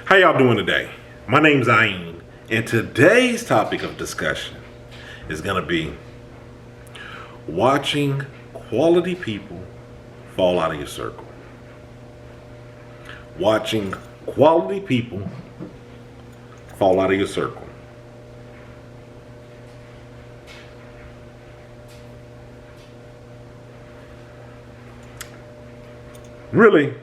How y'all doing today? My name's Ayin, and today's topic of discussion is going to be watching quality people fall out of your circle. Watching quality people fall out of your circle. Really,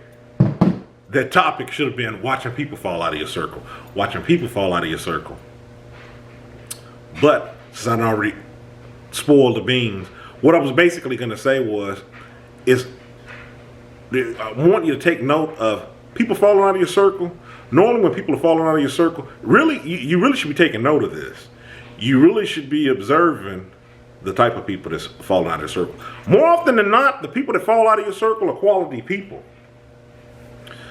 the topic should have been watching people fall out of your circle. Watching people fall out of your circle. But since I already spoiled the beans, what I was basically going to say is I want you to take note of people falling out of your circle. Normally when people are falling out of your circle, really, you really should be taking note of this. You really should be observing the type of people that's falling out of your circle. More often than not, the people that fall out of your circle are quality people.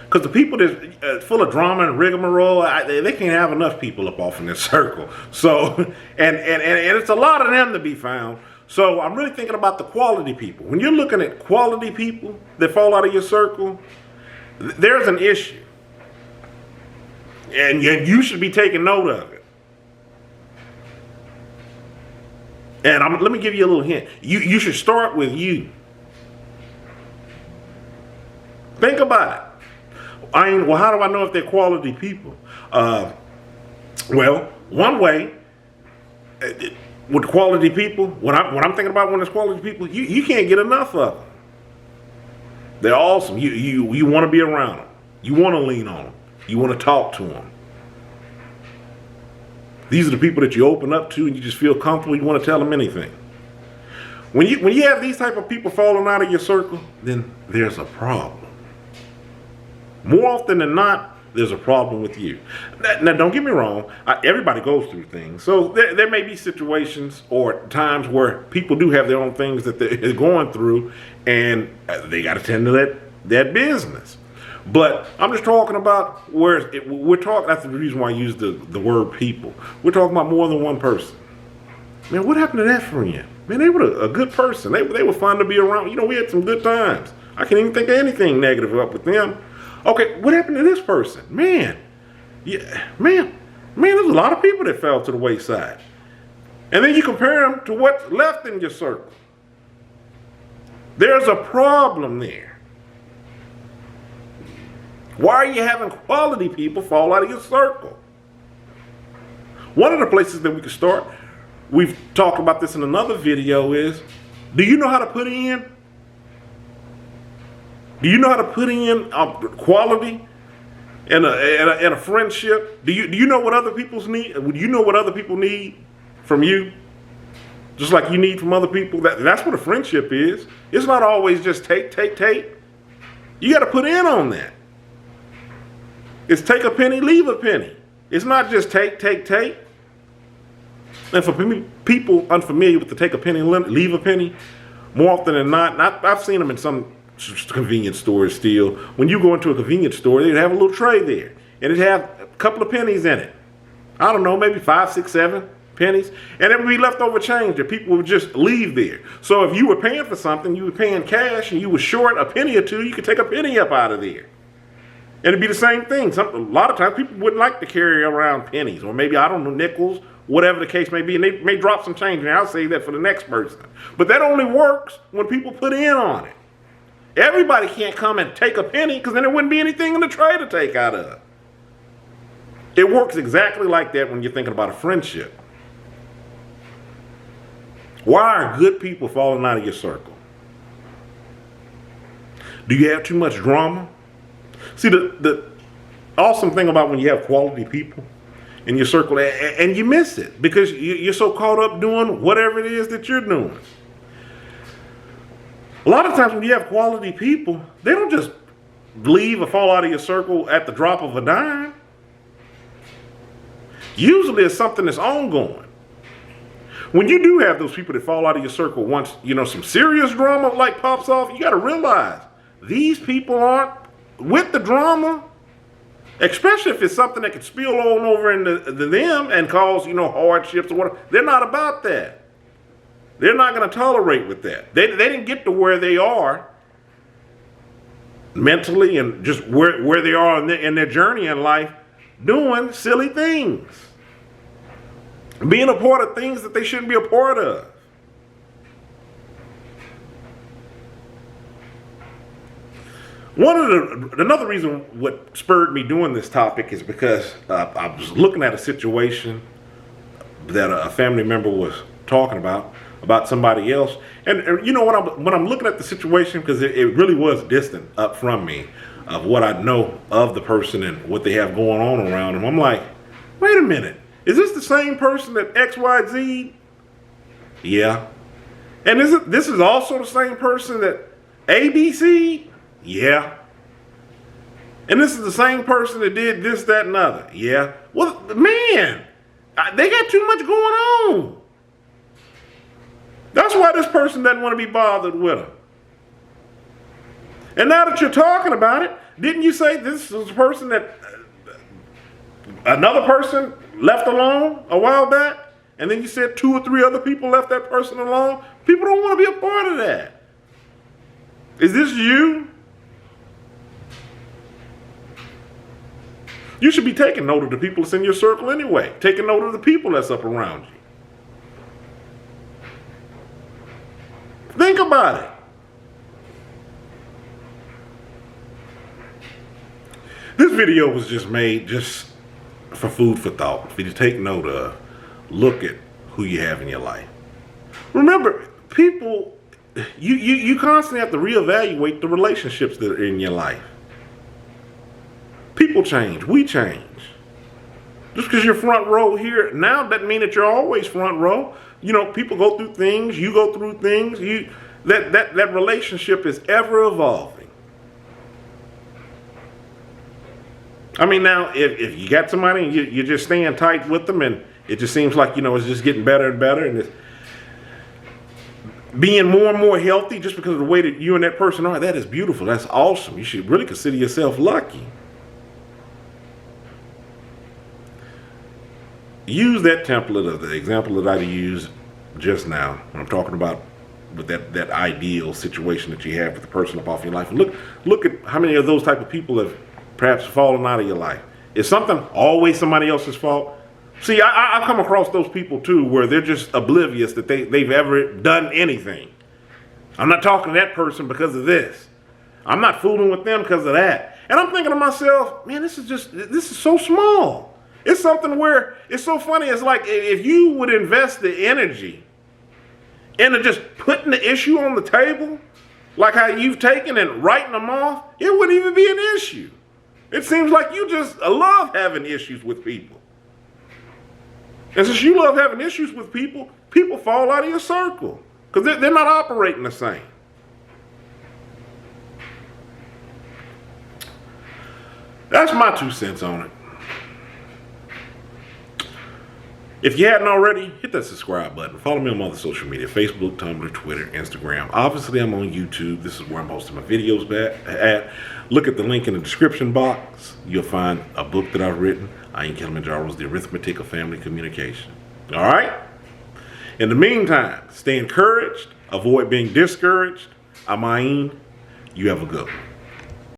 Because the people that's full of drama and rigmarole, they can't have enough people up off in this circle. So, and it's a lot of them to be found. So I'm really thinking about the quality people. When you're looking at quality people that fall out of your circle, there's an issue. And you should be taking note of it. And let me give you a little hint. You should start with you. Think about it. Well, how do I know if they're quality people? Well, one way with quality people, what I'm thinking about when it's quality people, you can't get enough of them. They're awesome. You want to be around them. You want to lean on them. You want to talk to them. These are the people that you open up to and you just feel comfortable. You want to tell them anything. When you have these type of people falling out of your circle, then there's a problem. More often than not, there's a problem with you. Now don't get me wrong. Everybody goes through things. So there may be situations or times where people do have their own things that they're going through, and they got to tend to that business. But I'm just talking about we're talking. That's the reason why I use the word people. We're talking about more than one person. Man, what happened to that friend? Man, they were a good person. They were fun to be around. You know, we had some good times. I can't even think of anything negative up with them. Okay, what happened to this person? Man, there's a lot of people that fell to the wayside. And then you compare them to what's left in your circle. There's a problem there. Why are you having quality people fall out of your circle? One of the places that we can start, we've talked about this in another video, is, do you know how to put in? Do you know how to put in quality in a friendship? Do you know what other people's need? Do you know what other people need from you? Just like you need from other people. That's what a friendship is. It's not always just take. You got to put in on that. It's take a penny, leave a penny. It's not just take. And for people unfamiliar with the take a penny, leave a penny, more often than not, I've seen them in some convenience stores still. When you go into a convenience store, they'd have a little tray there, and it'd have a couple of pennies in it. I don't know, maybe 5, 6, 7 pennies, and it would be leftover change that people would just leave there. So if you were paying for something, you were paying cash, and you were short a penny or two, you could take a penny up out of there. And it'd be the same thing. A lot of times people wouldn't like to carry around pennies, or maybe, I don't know, nickels, whatever the case may be, and they may drop some change, and I'll save that for the next person. But that only works when people put in on it. Everybody can't come and take a penny, because then there wouldn't be anything in the tray to take out of. It works exactly like that when you're thinking about a friendship. Why are good people falling out of your circle? Do you have too much drama? See, the awesome thing about when you have quality people in your circle, and you miss it because you're so caught up doing whatever it is that you're doing. A lot of times when you have quality people, they don't just leave or fall out of your circle at the drop of a dime. Usually it's something that's ongoing. When you do have those people that fall out of your circle once, some serious drama like pops off, you got to realize these people aren't with the drama, especially if it's something that could spill on over into them and cause, hardships or whatever. They're not about that. They're not going to tolerate with that. They didn't get to where they are mentally and just where they are in their journey in life doing silly things, being a part of things that they shouldn't be a part of. Another reason what spurred me doing this topic is because I was looking at a situation that a family member was talking about somebody else, and you know when I'm looking at the situation, because it really was distant up from me of what I know of the person and what they have going on around them. I'm like, wait a minute, is this the same person that XYZ? Yeah. And this is also the same person that ABC? Yeah. And this is the same person that did this, that, and other? Yeah. Well, man, they got too much going on. That's why this person doesn't want to be bothered with them. And now that you're talking about it, didn't you say this is a person that another person left alone a while back? And then you said 2 or 3 other people left that person alone? People don't want to be a part of that. Is this you? You should be taking note of the people that's in your circle anyway. Taking note of the people that's up around you. Think about it. This video was just made just for food for thought, for you to take note of. Look at who you have in your life. Remember, people, you constantly have to reevaluate the relationships that are in your life. People change. We change. Just because you're front row here now doesn't mean that you're always front row. You know, people go through things. You go through things. That relationship is ever evolving. I mean, now, if you got somebody and you're just staying tight with them and it just seems like, it's just getting better and better and it's being more and more healthy just because of the way that you and that person are, that is beautiful. That's awesome. You should really consider yourself lucky. Use that template of the example that I used just now when I'm talking about with that ideal situation that you have with the person up off your life. And look at how many of those type of people have perhaps fallen out of your life. Is something always somebody else's fault? See, I've come across those people too where they're just oblivious that they've ever done anything. I'm not talking to that person because of this. I'm not fooling with them because of that. And I'm thinking to myself, man, this is so small. It's something where it's so funny. It's like if you would invest the energy into just putting the issue on the table, like how you've taken and writing them off, it wouldn't even be an issue. It seems like you just love having issues with people. And since you love having issues with people, people fall out of your circle because they're not operating the same. That's my 2 cents on it. If you hadn't already, hit that subscribe button. Follow me on my other social media, Facebook, Tumblr, Twitter, Instagram. Obviously, I'm on YouTube. This is where I'm posting my videos at. Look at the link in the description box. You'll find a book that I've written. I am Kilimanjaro's The Arithmetic of Family Communication. All right? In the meantime, stay encouraged. Avoid being discouraged. I'm Ayin. You have a good one.